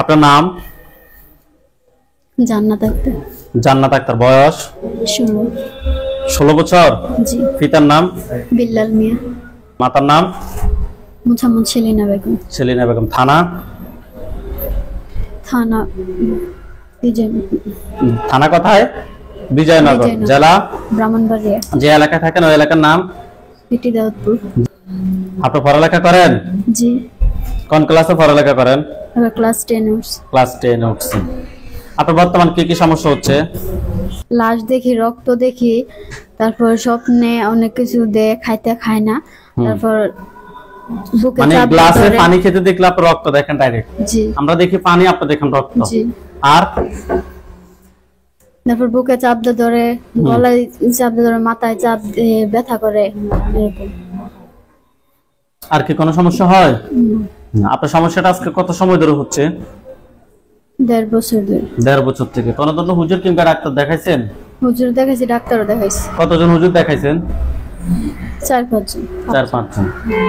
আপনার নাম? জান্নাত আক্তার। জান্নাত আক্তার। বয়স? 16 বছর। জি। পিতার নাম? বিল্লাল মিয়া। মাতার নাম? মোহাম্মদ সেলিনা বেগম। সেলিনা বেগম। থানা? থানা থানা কোথায়? বিজয়নগর। জেলা? ব্রাহ্মণবাড়িয়া। যে এলাকায় থাকেন ওই এলাকার নাম? পিটি দাউদপুর। আপনি পড়ালেখা করেন? জি। কোন ক্লাসে পড়ালেখা করেন? এবার ক্লাস 10 উঠছি। ক্লাস 10 উঠছেন। আপনার বর্তমান কি কি সমস্যা হচ্ছে? লাশ দেখি, রক্ত দেখি, তারপর স্বপ্নে অনেক কিছু খাইতে খায় না, তারপর বুকে মানে চাপ গ্লাসে ধরে। পানি খেতে দেখলে আপনি রক্ত দেখেন ডাইরেক্ট? জি। আমরা দেখি পানি, আপনি দেখেন রক্ত। জি। আর তারপর বুকে চাপ ধরে, গলায় চাপ ধরে, মাথায় চাপ দিয়ে ব্যথা করে, এরকম। আর কি কোনো সমস্যা হয়? আপনার সমস্যাটা আজকে কত সময় ধরে হচ্ছে? 1.5 বছর ধরে। 1.5 বছর থেকে। কোনো হুজুর কিংবা ডাক্তার দেখাইছেন? হুজুর দেখাইছি, ডাক্তারও দেখাইছি। কতজন হুজুর দেখাইছেন? 4-5 জন। 4-5 জন।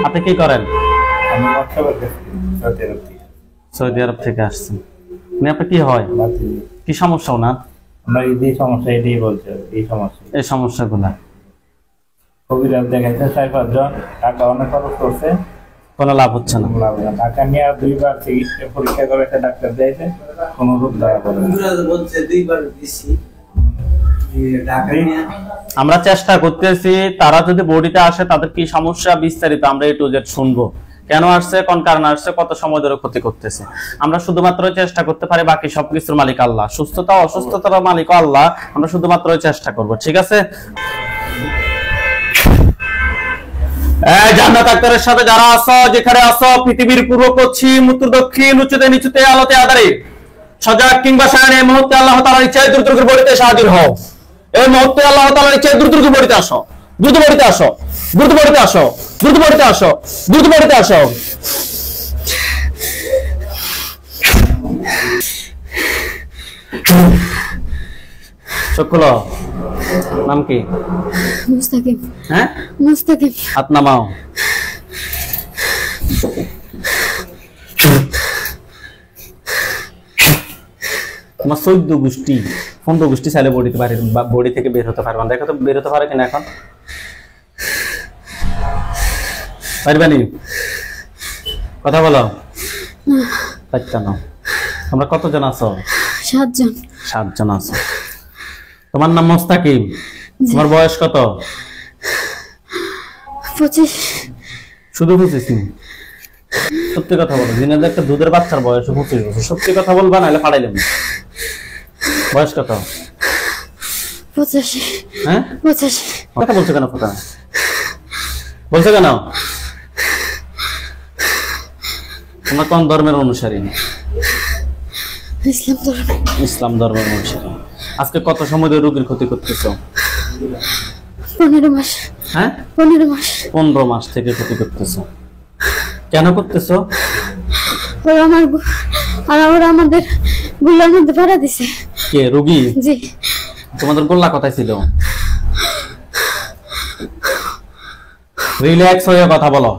আপনি কি করেন? আমি সৌদি আরব থেকে। সৌদি আরব থেকে আসছেন। মানে আপনার কি হয়? কি সমস্যা ওনার? আমরা এই সমস্যা এটাই বলছে, এই সমস্যা, এই সমস্যাগুলা কবিরাজ দেখাইছে 4-5 জন, টাকা অনেক খরচ করছে, কোনো লাভ হচ্ছে না। টাকা নিয়ে 2বার চিকিৎসা পরীক্ষা করে ডাক্তার দিয়েছে, কোনো রোগ ধরা পড়ে না। আমরা চেষ্টা করতেছি তারা যদি বডিতে আসে তাদের কি সমস্যা বিস্তারিত আমরা A to Z শুনবো। কেন আসছে, কোন কারণে আসছে, কত সময় ধরে ক্ষতি করতেছে। আমরা শুধুমাত্র চেষ্টা করতে পারি, বাকি সবকিছুর মালিক আল্লাহ। সুস্থতা অসুস্থতার মালিক আল্লাহ, আমরা শুধুমাত্র চেষ্টা করব। ঠিক আছে? জান্নাত আক্তারের সাথে যারা আছো, যেখানে আছো, পৃথিবীর পূর্ব পশ্চিম উত্তর দক্ষিণ উচ্চতে নিচুতে আলোতে আধারে সজাগ কিংবা সায়নে এই মুহূর্তে আল্লাহ তাআলার ইচ্ছায় দ্রুত করে বড়িতে হাজির হও। এই মুহূর্তে আল্লাহ তাআলার ইচ্ছায় দ্রুত করে বড়িতে আসো, দ্রুত বড়িতে আসো, দ্রুত বড়িতে আসো, দ্রুত বড়িতে আসো, দ্রুত বড়িতে আসো। চোখ খোলো। নাম কি? মুস্তাকিম। হ্যাঁ, মুস্তাকিম। হাত নামাও। তোমার 14 গোষ্ঠী 15 গোষ্ঠী চাইলে বডি থেকে বের হতে পারবে না। দেখো তো বের হতে পারে কিনা এখন? পারবেনি? কথা বলো। পারতা না। তোমরা কতজন আছো? 7 জন। 7 জন আছো। তোমার নাম মুস্তাকিম। তোমার বয়স কত? 25। শুধু 25? সত্যি কথা বলো। জিনাদের একটা দুধের বাচ্চার বয়স 25 বছর। সত্যি কথা বলবা, নাহলে ফাড়াইলাম। বয়স কত? 85। হ্যাঁ, 85। কথা বলছো কেন? কথা বলছো কেন? তোমরা কোন ধর্মের অনুসারী? ইসলাম ধর্ম। ইসলাম ধর্মের অনুসারী। আজকে কত সময় ধরে রোগীর ক্ষতি করতেছো? 15 মাস। হ্যাঁ, 15 মাস। 15 মাস থেকে ক্ষতি করতেছো। কেন করতেছো? ওরা আমাদের গুলার মধ্যে ভাড়া দিছে। কে রোগী? জি। তোমাদের গোল্লা কোথায় ছিল? রিল্যাক্স হয়ে কথা বলো।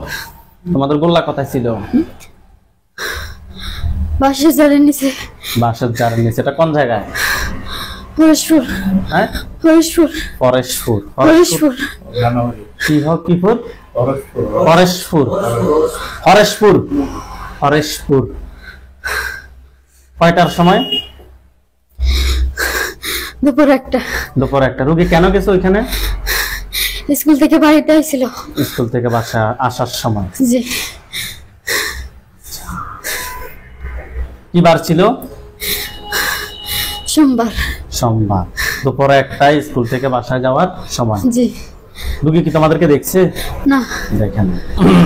তোমাদের গোল্লা কোথায় ছিল? বাসের জারের নিচে। বাসের জারের নিচে। এটা কোন জায়গায়? ফরেশপুর। হ্যাঁ, ফরেশপুর। ফরেশপুর। ফরেশপুর। কি হোক কি ফুর? ফরেশপুর। ফরেশপুর। ফরেশপুর। কয়টার সময়? দুপুর 1টা। দুপুর 1টা। রোগী কেন গেছে ওইখানে? স্কুল থেকে বাড়িতে আইছিল। স্কুল থেকে বাসা আসার সময়। জি। কি বার ছিল? সোমবার। সোমবার। দুপুর 1টায় স্কুল থেকে বাসায় যাওয়ার সময়। জি। রোগী কি তোমাদেরকে দেখছে? না। দেখেন।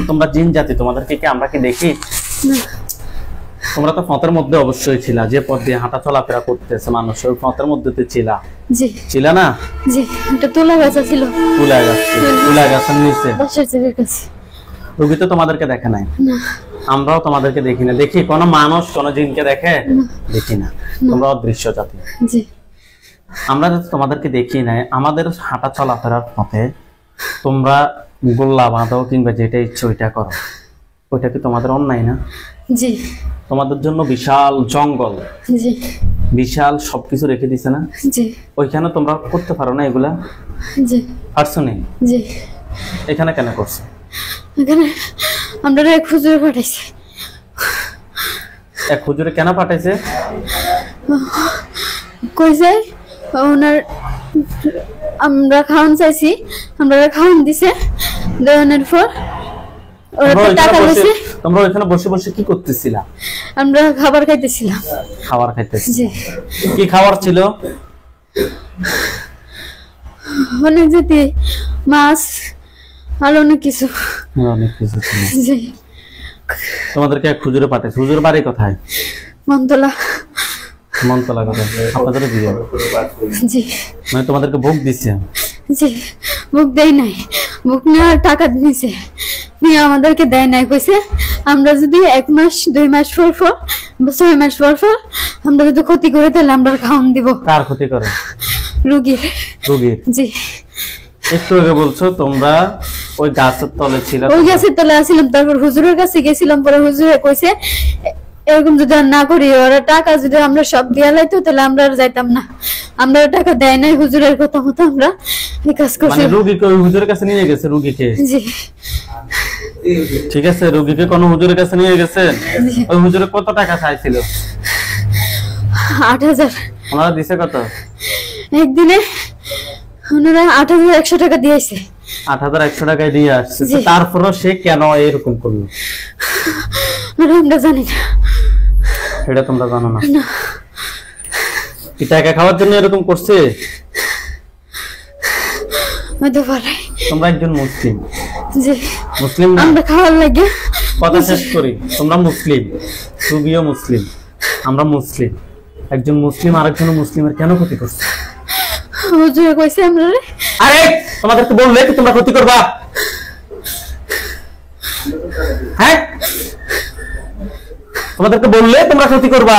তোমরা জিন জাতি, তোমাদেরকে কি আমরা কি দেখি? না। তোমরা তো পথের মধ্যে অবশ্যই ছিলা, যে পথ দিয়ে হাঁটা চলাফেরা করতেছে মানুষ, ওই পথের মধ্যে ছিলা। জি। ছিলা না? জি। এটা তুলা গাছা ছিল। তুলা গাছ। তুলা গাছের নিচে। বাসার জায়গার কাছে। রোগী তো তোমাদেরকে দেখে নাই। না। আমরাও তোমাদেরকে দেখি না। দেখি কোন মানুষ কোন জিনকে দেখে? দেখি না। তোমরা অদৃশ্য জাতি। জি। আমরা তোমাদেরকে দেখি নাই। আমাদের হাঁটা চলাফেরার পথে তোমরা গোল্লা বাঁধো কিংবা যেটা ইচ্ছে ওইটা করো। ওইটা কি তোমাদের অন্যায় না? জি তোমাদের জন্য বিশাল জঙ্গল, জি বিশাল সবকিছু রেখে দিছে না? জি ওইখানে তোমরা করতে পারো না এগুলা? জি পারছো নি? জি। এখানে কেন করছো? এখানে আমরা এক হুজুর পাঠাইছি। এক হুজুরে কেন পাঠাইছে? কইছে ওনার আমরা খাওয়ান চাইছি, আমরা খাওয়ান দিছে, দেওয়ানোর পর ওরা তো টাকা লইছে। তোমরা ওখানে বসে বসে কি করতেছিলা? আমরা খাবার খাইতেছিলাম। খাবার খাইতেছি? জি। কি খাবার ছিল? অনেক জাতি, মাছ আর অনেক কিছু। অনেক কিছু ছিল। জি। তোমাদেরকে এক হুজুরে পাঠাইছে। হুজুর বাড়ি কোথায়? মন্তলা। মন্তলা কোথায়? আপনাদের বিয়ে? জি। মানে তোমাদেরকে ভোগ দিচ্ছে? জি, বুক দেয় নাই, বুক নেওয়ার টাকা নিছে, নিয়ে আমাদেরকে দেয় নাই। কইছে আমরা যদি 1 মাস 2 মাস পর পর 6 মাস পর পর আমরা যদি ক্ষতি করে তাহলে আমরা খাওয়ান দিব। কার ক্ষতি করে? রোগীর। রোগীর? জি। একটু আগে বলছো তোমরা ওই গাছের তলে ছিল। ওই গাছের তলে আছিলাম, তারপর হুজুরের কাছে গেছিলাম, পরে হুজুরে কইছে এরকম যদি আর না করি, ওরা টাকা যদি আমরা সব দিয়া লাইতো তাহলে আমরা আর যাইতাম না। আমরা টাকা দেয় নাই, হুজুরের কথা মতো আমরা এই কাজ করছি। মানে রোগীকে ওই হুজুরের কাছে নিয়ে গেছে? রোগীকে? জি। ঠিক আছে, রোগীকে কোন হুজুরের কাছে নিয়ে গেছেন? ওই হুজুরে কত টাকা চাইছিল? 8000। ওনারা দিছে কত? একদিনে ওনারা 8100 টাকা দিয়েছে। 8100 টাকায় দিয়ে আসছে। তারপরও সে কেন এরকম করলো আমরা জানি না। সেটা তোমরা জানো না? কি টাকা খাওয়ার জন্য এরকম করছে? হতে পারে। তোমরা একজন মুসলিম। জি। মুসলিম না? আমরা খাওয়ার লাগে। কথা শেষ করি। তোমরা মুসলিম, তুমিও মুসলিম, আমরা মুসলিম। একজন মুসলিম আরেকজন মুসলিমের কেন ক্ষতি করছে? হুজুরে কইছে আমরা। আরে তোমাদেরকে বললে কি তোমরা ক্ষতি করবা? হ্যাঁ, তোমাদেরকে বললে তোমরা ক্ষতি করবা?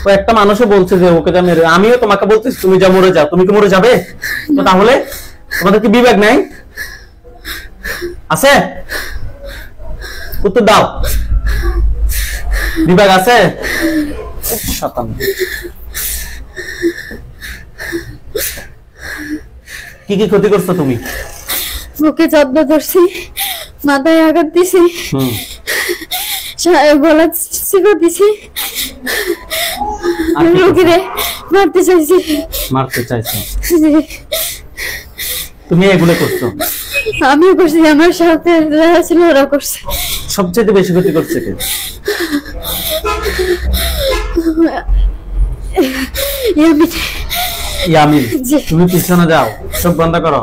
ও একটা মানুষও বলছে যে ওকে যা মেরে, আমিও তোমাকে বলতেছি তুমি যা মরে যাও, তুমি কি মরে যাবে? তো তাহলে তোমাদের কি বিবেক নাই? আছে? উত্তর দাও। বিবেক আছে? শতান। কি কি ক্ষতি করছো তুমি? বুকে জব্দ ধরছি, মাথায় আঘাত দিছি, গলা চিপে দিছি, রোগীরে মারতে চাইছি। মারতে চাইছো? জি। তুমি এগুলো করছো? আমিও করছি, আমার সাথে যারা ছিল ওরা করছে। সবচেয়ে বেশি ক্ষতি করছে কে? ইয়ামিন। তুমি পিছনে যাও, চোখ বন্ধ করো।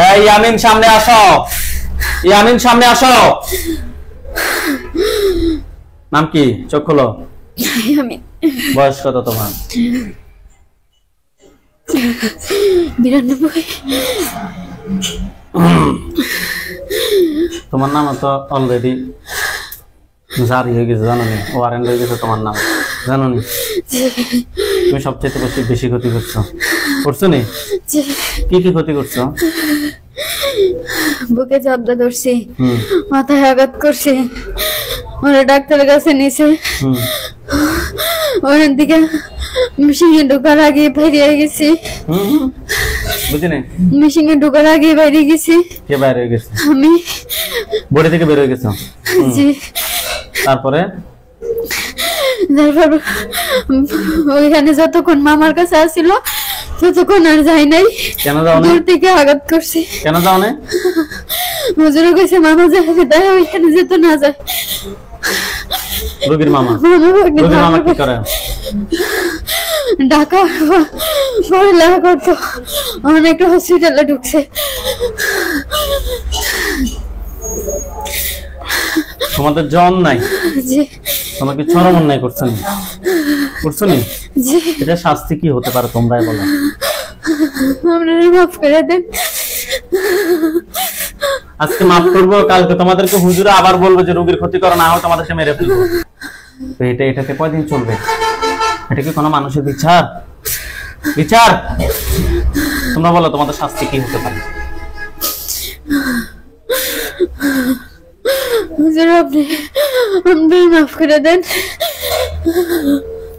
এই ইয়ামিন সামনে আসো, ইয়ামিন সামনে আসো। নাম কি? চোখ খোলো। ইয়ামিন। বয়স কত তোমার? 92। তোমার নাম তো অলরেডি জারি হয়ে গেছে, জানো নি? ওয়ারেন্ট হয়ে গেছে তোমার নাম, জানো নি? তুমি সবচেয়ে বেশি ক্ষতি করছো। করছো নি? কি কি ক্ষতি করছো? বুকে জব্দ ধরছি, মাথায় আঘাত করছি, ওরা ডাক্তারের কাছে নিছে, ওখান থেকে মেশিনে ঢোকার আগে বেরিয়ে গেছি। বুঝিনি? মেশিনে ঢোকার আগে বাইরে গেছি। কে বাইরে হয়ে গেছে? আমি। বডি থেকে বের হয়ে গেছো? জি। তারপরে ওইখানে যতক্ষণ মামার কাছে আসছিল ততক্ষণ আর যাই নাই। কেন যাও না? দূর থেকে আঘাত করছি। কেন যাও না? হুজুর কইছে মামা যাবে, তাই ওইখানে যেত না যায়। রোগীর মামা? রোগীর মামা কি করে? ঢাকা পড়ালেখা করতো, অনেক হসপিটালে ঢুকছে। তোমাদের জন নাই? জি। তোমাকে চরম অন্যায় করছেন, করছো নি? জি। এটা শাস্তি কি হতে পারে তোমরাই বলো? আপনারা মাফ করে দেন। আজকে মাফ করবো, কালকে তোমাদেরকে হুজুরে আবার বলবো যে রোগীর ক্ষতি করো, না হয় তোমাদেরকে মেরে ফেলবো। তো এটাকে কয়দিন চলবে? এটা কি কোনো মানুষের বিচার? বিচার? তোমরা বলো তোমাদের শাস্তি কি হতে পারে? হুজুর আপনি আমাদের মাফ করে দেন।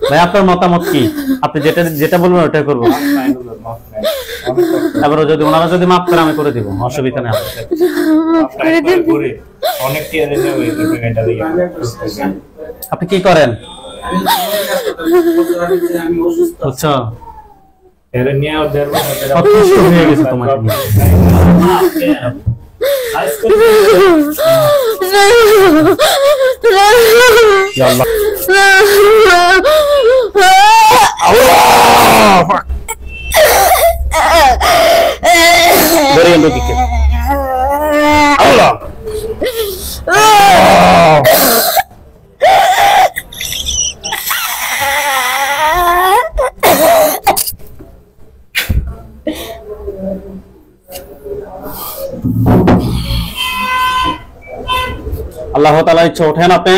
ভাই আপনার মতামত কি? আপনি যেটা যেটা বলবেন ওটাই করবো। তারপরে যদি ওনারা যদি মাফ করে আমি করে দিব, অসুবিধা নেই। মাফ করে দেন। অনেক টিয়ারে নেবে এই টাকাটা দিয়ে। আপনি কি করেন? আচ্ছা এর নিয়ে আর দেড় মাস কত কষ্ট হয়ে গেছে তোমার। ইয়া আল্লাহ। ধরেন রোগীকে। আল্লাহ। আল্লাহ তাআলা ইচ্ছা ওঠেন, আপনি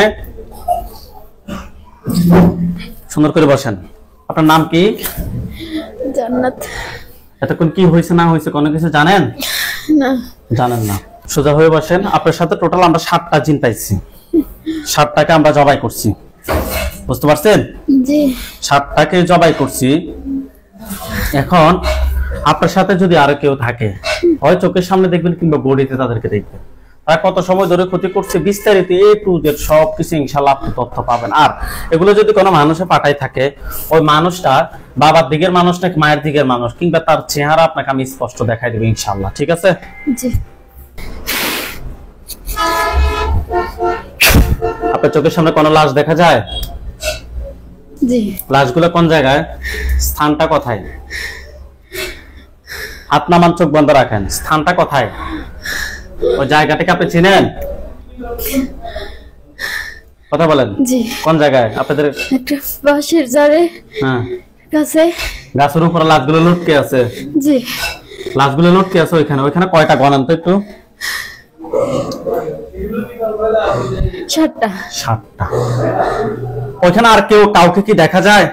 সুন্দর করে বসেন। আপনার নাম কি? জান্নাত। এতক্ষণ কি হয়েছে না হয়েছে কোনো কিছু জানেন? না জানেন না। সোজা হয়ে বসেন। আপনার সাথে টোটাল আমরা 7টা জিন পাইছি, 7টাকে আমরা জবাই করছি, বুঝতে পারছেন? জি 7টাকে জবাই করছি। এখন আপনার সাথে যদি আরো কেউ থাকে, হয় চোখের সামনে দেখবেন কিংবা গড়িতে তাদেরকে দেখবেন, তারা কত সময় ধরে ক্ষতি করছে বিস্তারিত A to Z সবকিছু ইনশাআল্লাহ আপনি তথ্য পাবেন। আর এগুলো যদি কোনো মানুষে পাঠাই থাকে, ওই মানুষটা বাবার দিকের মানুষ নাকি মায়ের দিকের মানুষ, কিংবা তার চেহারা আপনাকে আমি স্পষ্ট দেখাই দেবো ইনশাআল্লাহ। ঠিক আছে? জি আপনার চোখের সামনে কোনো লাশ দেখা যায়? জি লাশগুলো কোন জায়গায়? স্থানটা কোথায়? হাত নামান, চোখ বন্ধ রাখেন। স্থানটা কোথায়? ওই জায়গাটাকে আপনি চিনেন? কথা বলেন। জি কোন জায়গায় আপনাদের? একটা বাঁশের জারে হ্যাঁ কাছে। গাছের উপরে লাশগুলো লটকে আছে। জি লাশগুলো লটকে আছে ওইখানে। ওইখানে কয়টা গণান তো একটু? 7টা। 7টা। ওইখানে আর কেউ কাউকে কি দেখা যায়?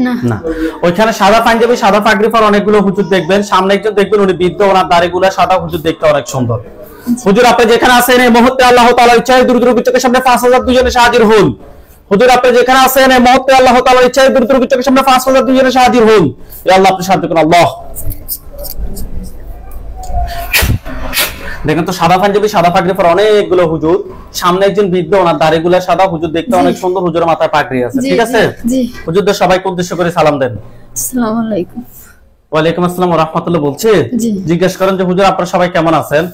না না। ওইখানে সাদা পাঞ্জাবি সাদা পাগড়ি পরা অনেকগুলো হুজুর দেখবেন। সামনে একজন দেখবেন উনি বৃদ্ধ, ওনার দাড়িগুলো সাদা, হুজুর দেখতে অনেক সুন্দর। হুজুর আপনি যেখানে আছেন এই মুহূর্তে আল্লাহ তাআলার ইচ্ছায় দ্রুত চোখের সামনে 5000 দুজনে হাজির হন। হুজুর আপনি যেখানে আছেন এই মুহূর্তে আল্লাহ তাআলার ইচ্ছায় দ্রুত চোখের সামনে 5000 দুজনে হাজির হন। ইয়া আল্লাহ আপনি সাহায্য করুন। আল্লাহ দেখেন তো সাদা পাঞ্জাবি সাদা পাগড়ি পরা অনেকগুলো হুজুর। সামনে একজন বৃদ্ধ, ওনার দাড়িগুলো সাদা, হুজুর দেখতে অনেক সুন্দর, হুজুরের মাথায় পাগড়ি আছে। ঠিক আছে? জি হুজুরদের সবাইকে উদ্দেশ্য করে সালাম দেন। আসসালামু আলাইকুম। ওয়ালাইকুম আসসালাম ওয়া রাহমাতুল্লাহ। বলছে জি জিজ্ঞেস করেন যে হুজুর আপনারা সবাই কেমন আছেন?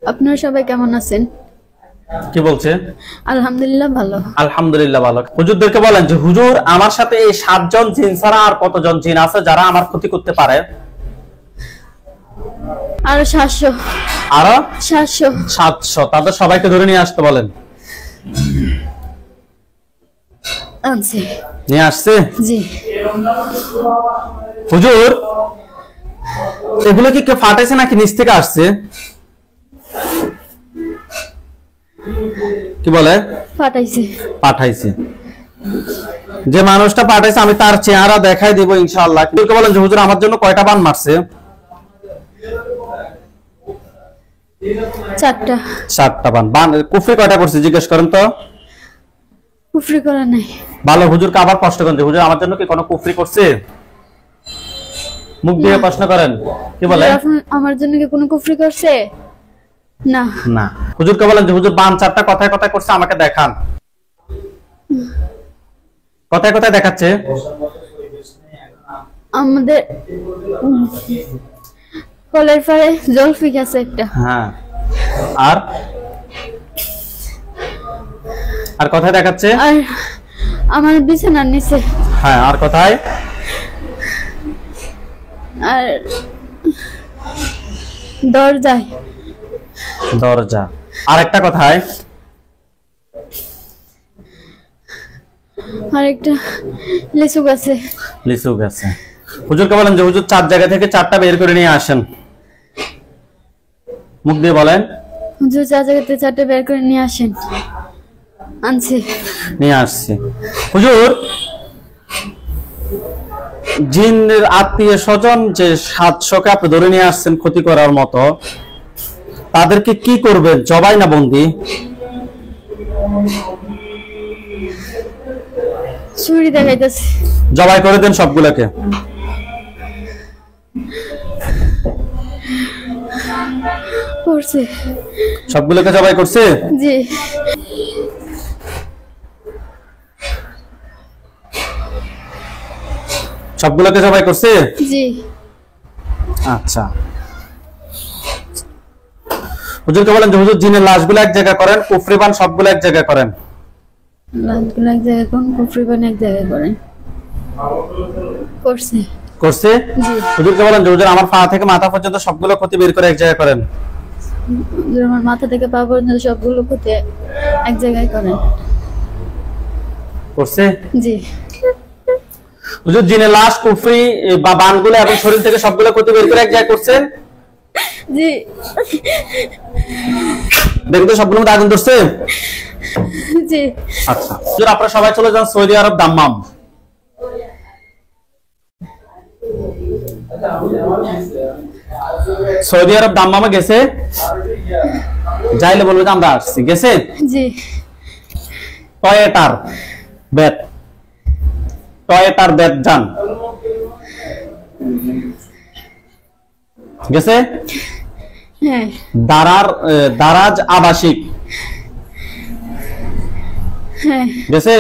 আপনারা সবাই কেমন আছেন? কি বলছে? আলহামদুলিল্লাহ ভালো। আলহামদুলিল্লাহ ভালো। হুজুরদেরকে বলেন যে হুজুর আমার সাথে এই 7 জন জিন ছাড়া আর কতজন জিন আছে যারা আমার ক্ষতি করতে পারে? আরো 700। আরো 700। তাদের সবাইকে ধরে নিয়ে আসতে বলেন। আনছি। নিয়ে আসছে? জি হুজুর এগুলো কি কেউ ফাটাইছে নাকি নিচ থেকে আসছে? কি বলে? পাঠাইছে। পাঠাইছে। যে মানুষটা পাঠাইছে আমি তার চেহারা দেখাই দিব ইনশাআল্লাহ। কিন্তু বলেন যে হুজুর আমার জন্য কয়টা বান মারছে? 4টা। 7টা বান। বান কুফরি কয়টা করছে জিজ্ঞেস করেন তো? কুফরি করা নাই। ভালো। হুজুরকে আবার প্রশ্ন করেন যে হুজুর আমার জন্য কি কোনো কুফরি করছে? মুখ দিয়ে প্রশ্ন করেন। কি বলে? আমার জন্য কি কোনো কুফরি করছে? না না। হুজুরকে বলেন যে হুজুর বান 4টা কথায় কথায় করছে, আমাকে দেখান। কথায় কথায় দেখাচ্ছে। আমাদের কলের পারে জলফিক আছে একটা। হ্যাঁ। আর আর কথায় দেখাচ্ছে। আর আমার বিছানার নিচে। হ্যাঁ। আর কথায়? আর দরজায়। দরজা। আর একটা কথায়? আর একটা লিচু গাছে। লিচু গাছে। হুজুরকে বলেন যে হুজুর 4 জায়গা থেকে 4টা বের করে নিয়ে আসেন। মুখ দিয়ে বলেন। হুজুর 4 জায়গাতে 4টা বের করে নিয়ে আসেন। আনছি। নিয়ে আসছি। হুজুর জিনের আত্মীয় স্বজন যে 700কে আপনি ধরে নিয়ে আসছেন ক্ষতি করার মতো, তাদেরকে কি করবেন, জবাই না বন্দি? ছুরি দেখাইতেছে। জবাই করে দেন সবগুলোকে। করছে। সবগুলোকে জবাই করছে? জি। সবগুলোকে জবাই করছে? জি। আচ্ছা, হুজুরকে বলেন যে হুজুর জিনের লাশগুলো এক জায়গায় করেন, কুফরিবান সবগুলো এক জায়গায় করেন। লাশগুলো এক জায়গায় করেন, কুফরিবান এক জায়গায় করেন। করছে। করছে? জি। হুজুরকে বলেন যে হুজুর আমার পা থেকে মাথা পর্যন্ত সবগুলো ক্ষতি বের করে এক জায়গায় করেন। হুজুর আমার মাথা থেকে পা পর্যন্ত সবগুলো ক্ষতি এক জায়গায় করেন। করছে? জি। হুজুর জিনের লাশ, কুফরি বা বানগুলো এবং শরীর থেকে সবগুলো ক্ষতি বের করে এক জায়গায় করছেন? জি। দেখুন তো সবগুলোর মধ্যে আগুন ধরছে? জি। আচ্ছা, হুজুর আপনারা সবাই চলে যান সৌদি আরব দাম্মাম। সৌদি আরব দাম্মামে গেছে, যাইলে বলবে যে আমরা আসছি। গেছে? জি। টয়েটার বেত, টয়েটার বেত যান। গেছে? হ্যাঁ। দারাজ আবাসিক হ্যাঁ। গেছে?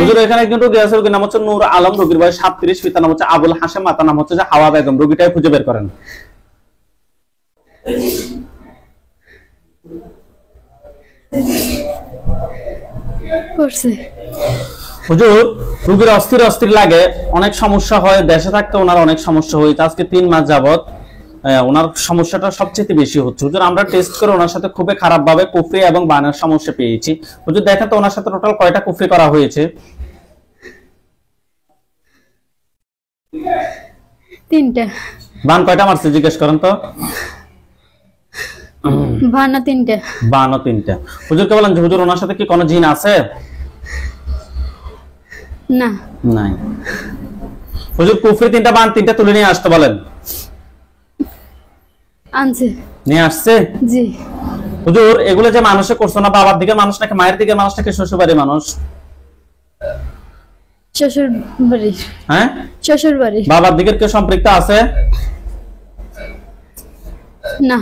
হুজুর এখানে কিন্তু গেছে, রোগীর নাম হচ্ছে নূর আলম, রোগীর বয়স 37, পিতা নাম হচ্ছে আবুল হাশেম, মাতা নাম হচ্ছে যে হাওয়া বেগম। রোগীটাই খুঁজে বের করেন। করছে। হুজুর রোগীর অস্থির অস্থির লাগে, অনেক সমস্যা হয়, দেশে থাকতে ওনার অনেক সমস্যা হয়েছে। আজকে 3 মাস যাবত ওনার সমস্যাটা সবচেয়ে বেশি হচ্ছে। হুজুর আমরা টেস্ট করে ওনার সাথে খুবই খারাপ ভাবে কুফরি এবং বানের সমস্যা পেয়েছি। হুজুর দেখেন তো ওনার সাথে টোটাল কয়টা কুফরি করা হয়েছে? 3টা। বান কয়টা মারছে জিজ্ঞেস করেন তো? বানা 3টা। বানও 3টা। হুজুরকে বলেন যে হুজুর ওনার সাথে কি কোনো জিন আছে? না। নাই। হুজুর কুফরি 3টা, বান 3টা তুলে নিয়ে আসতে বলেন। আনছে। নিয়ে আসছে? জি। হুজুর এগুলো যে মানুষে করছে না, বাবার দিকের মানুষ নাকি মায়ের দিকের মানুষ নাকি শ্বশুর বাড়ির মানুষ? শ্বশুর বাড়ি। হ্যাঁ, শ্বশুর বাড়ি। বাবার দিকের কেউ সম্পৃক্ত আছে? না।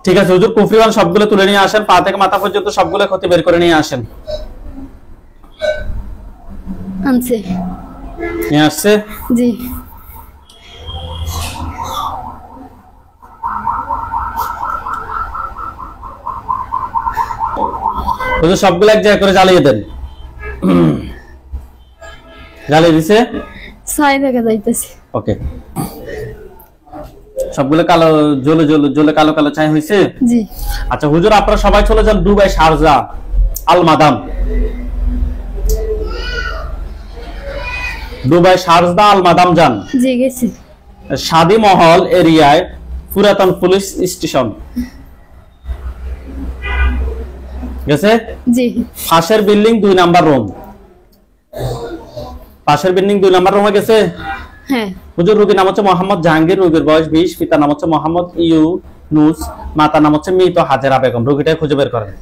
ঠিক আছে হুজুর, কুফরি বান সবগুলো তুলে নিয়ে আসেন, পা থেকে মাথা পর্যন্ত সবগুলো ক্ষতি বের করে নিয়ে আসেন। আনছে। নিয়ে আসছে? জি। হুজুর সবগুলো এক জায়গায় করে জ্বালিয়ে দেন। জ্বালিয়ে দিছে? ছাই দেখা যাইতেছে। ওকে, সবগুলো কালো জ্বলে জ্বলে জ্বলে কালো কালো ছাই হয়েছে? জি। আচ্ছা হুজুর আপনারা সবাই চলে যান দুবাই, শারজা, আল মাদাম। দুবাই, শারজা, আল মাদাম যান। জি গেছি। শাদি মহল এরিয়ায় পুরাতন পুলিশ স্টেশন গেছে? জি। পাশের বিল্ডিং 2 নাম্বার রুম। পাশের বিল্ডিং 2 নাম্বার রুমে গেছে? হ্যাঁ। হুজুর রোগীর নাম হচ্ছে মোহাম্মদ জাহাঙ্গীর, রোগীর বয়স 20, পিতা নাম হচ্ছে মোহাম্মদ ইউনুস, মাতা নাম হচ্ছে মৃত হাজেরা বেগম। রোগীটাকে খুঁজে বের করেন।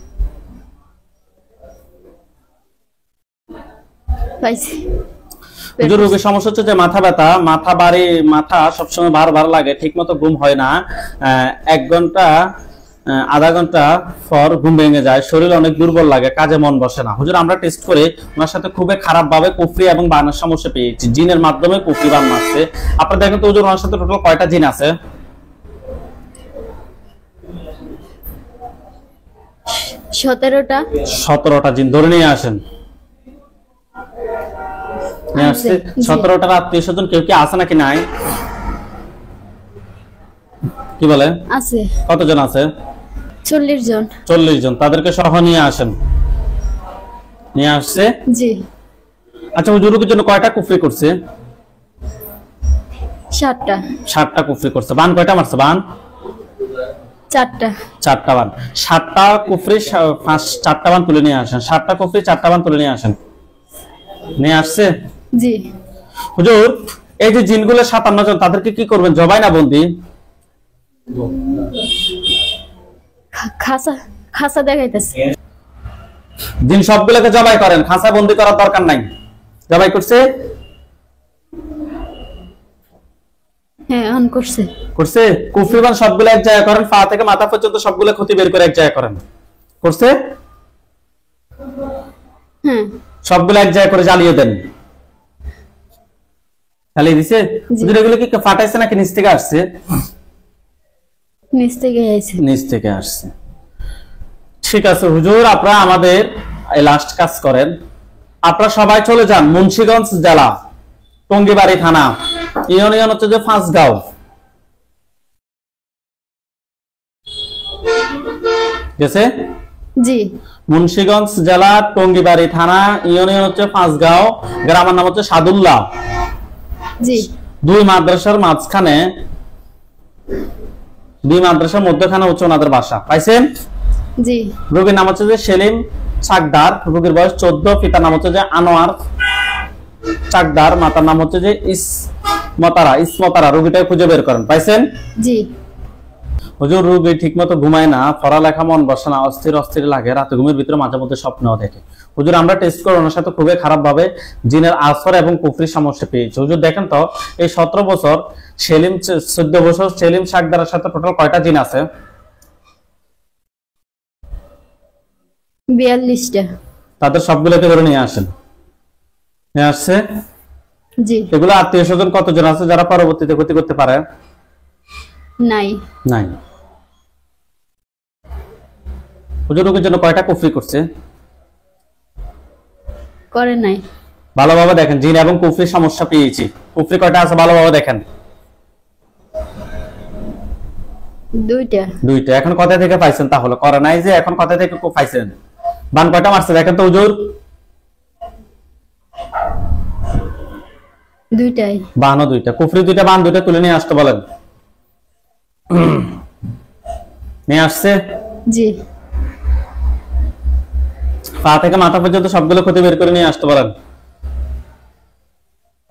পাইছি। হুজুর রোগীর সমস্যা হচ্ছে যে মাথা ব্যথা, মাথা ভারী, মাথা সবসময় ভার লাগে, ঠিক মতো ঘুম হয় না, 1 ঘন্টা আধা ঘন্টা পর ঘুম ভেঙে যায়, শরীর অনেক দুর্বল লাগে, কাজে মন বসে না। হুজুর আমরা টেস্ট করে ওনার সাথে খুবই খারাপ ভাবে কুফরি এবং বানের সমস্যা পেয়েছি, জিনের মাধ্যমে কুফরি বান মারছে। আপনারা দেখেন তো হুজুর ওনার সাথে টোটাল কয়টা জিন আছে? 17টা। 17টা জিন ধরে নিয়ে আসেন। নিয়ে আসছে 17টার আত্মীয় স্বজন কেউ কি আছে নাকি নাই? কি বলে? আছে। কতজন আছে? 40 জন। 40 জন। তাদেরকে সহ নিয়ে আসেন। নিয়ে আসছে? জি। আচ্ছা হুজুর রোগীর জন্য কয়টা কুফরি করছে? 7টা। 7টা কুফরি করছে। বান কয়টা মারছে? বান 4টা। 4টা বান। 7টা কুফরি 4টা বান তুলে নিয়ে আসেন। 7টা কুফরি 4টা বান তুলে নিয়ে আসেন। নিয়ে আসছে? জি। হুজুর এই যে জিনগুলো 57 জন, তাদেরকে কি করবেন, জবাই না বন্দি? খাসা খাসা দেখাইতেছে। জিন সবগুলোকে জবাই করেন, খাঁচা বন্দি করার দরকার নাই। জবাই করছে? হ্যাঁ অন করছে। করছে? কুফরিবান সবগুলো এক জায়গায় করেন, পা থেকে মাথা পর্যন্ত সবগুলো ক্ষতি বের করে এক জায়গায় করেন। করছে? হ্যাঁ সবগুলো এক জায়গায় করে জ্বালিয়ে দেন। জ্বালিয়ে দিছে? হুজুর এগুলো কি ফাটাইছে নাকি নিচ থেকে আসছে? নিচ থেকে আইছে। নিচ থেকে আসছে। ঠিক আছে হুজুর, আপনারা আমাদের এই লাস্ট কাজ করেন। আপনারা সবাই চলে যান মুন্সিগঞ্জ জেলা, টঙ্গিবাড়ি থানা, ইউনিয়ন হচ্ছে যে ফাঁসগাঁও। গেছে? জি মুন্সিগঞ্জ জেলা, টঙ্গিবাড়ি থানা, ইউনিয়ন হচ্ছে ফাঁসগাঁও, গ্রামের নাম হচ্ছে সাদুল্লাহ। জি দুই মাদ্রাসার মাঝখানে, দুই মাদ্রাসার মধ্যখানে হচ্ছে ওনাদের বাসা। পাইছেন? জি রোগীর নাম হচ্ছে যে সেলিম চাকদার, রোগীর বয়স 14, পিতার নাম হচ্ছে যে আনোয়ার চাকদার, মাতার নাম হচ্ছে যে ইসমতারা। রোগীটা খুঁজে বের করেন। পাইছেন? জি হুজুর রোগী ঠিক মতো ঘুমায় না, পড়ালেখা মন বসে না, অস্থির অস্থির লাগে, রাতে ঘুমের ভিতরে মাঝে মধ্যে স্বপ্নও দেখে। হুজুর আমরা টেস্ট করে ওনার সাথে খুবই খারাপ ভাবে জিনের আসর এবং কুফরির সমস্যা পেয়েছি। হুজুর দেখেন তো এই 17 বছর সেলিম, 14 বছর সেলিম শাকদারের সাথে টোটাল কয়টা জিন আছে? 42টা। তাদের সবগুলোকে ধরে নিয়ে আসেন। নিয়ে আসছে? জি এগুলো আত্মীয় স্বজন কতজন আছে যারা পরবর্তীতে ক্ষতি করতে পারে? নাই নাই। হুজুর রোগীর জন্য কয়টা কুফরি করছে? করে নাই। ভালোভাবে দেখেন, জিন এবং কুফরির সমস্যা পেয়েছি। কুফরি কয়টা আছে ভালোভাবে দেখেন। 2টা। 2টা। এখন কোথা থেকে পাইছেন? তাহলে করে নাই যে, এখন কোথা থেকে পাইছেন? বান কয়টা মারছে দেখেন তো হুজুর। 2টাই। বানও 2টা, কুফরি 2টা, বান 2টা তুলে নিয়ে আসতে বলেন। নিয়ে আসছে? জি পা থেকে মাথা পর্যন্ত সবগুলো ক্ষতি বের করে নিয়ে আসতে বলেন।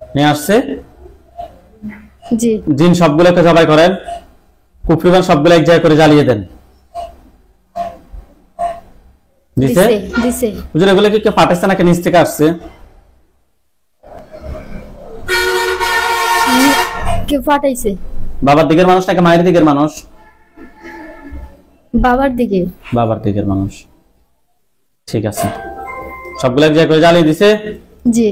নিয়ে আসছে? জি জিন সবগুলোকে জবাই করেন, কুফরিবান সবগুলো এক জায়গায় করে জ্বালিয়ে দেন। দিছে? দিছে। হুজুর এগুলো কি কেউ ফাটাইছে নাকি নিচ থেকে আসছে? কে ফাটাইছে? বাবার দিকের মানুষ নাকি মায়ের দিকের মানুষ? বাবার দিকে। বাবার দিকের মানুষ। ঠিক আছে, সবগুলো এক জায়গায় করে জ্বালিয়ে দিছে? জি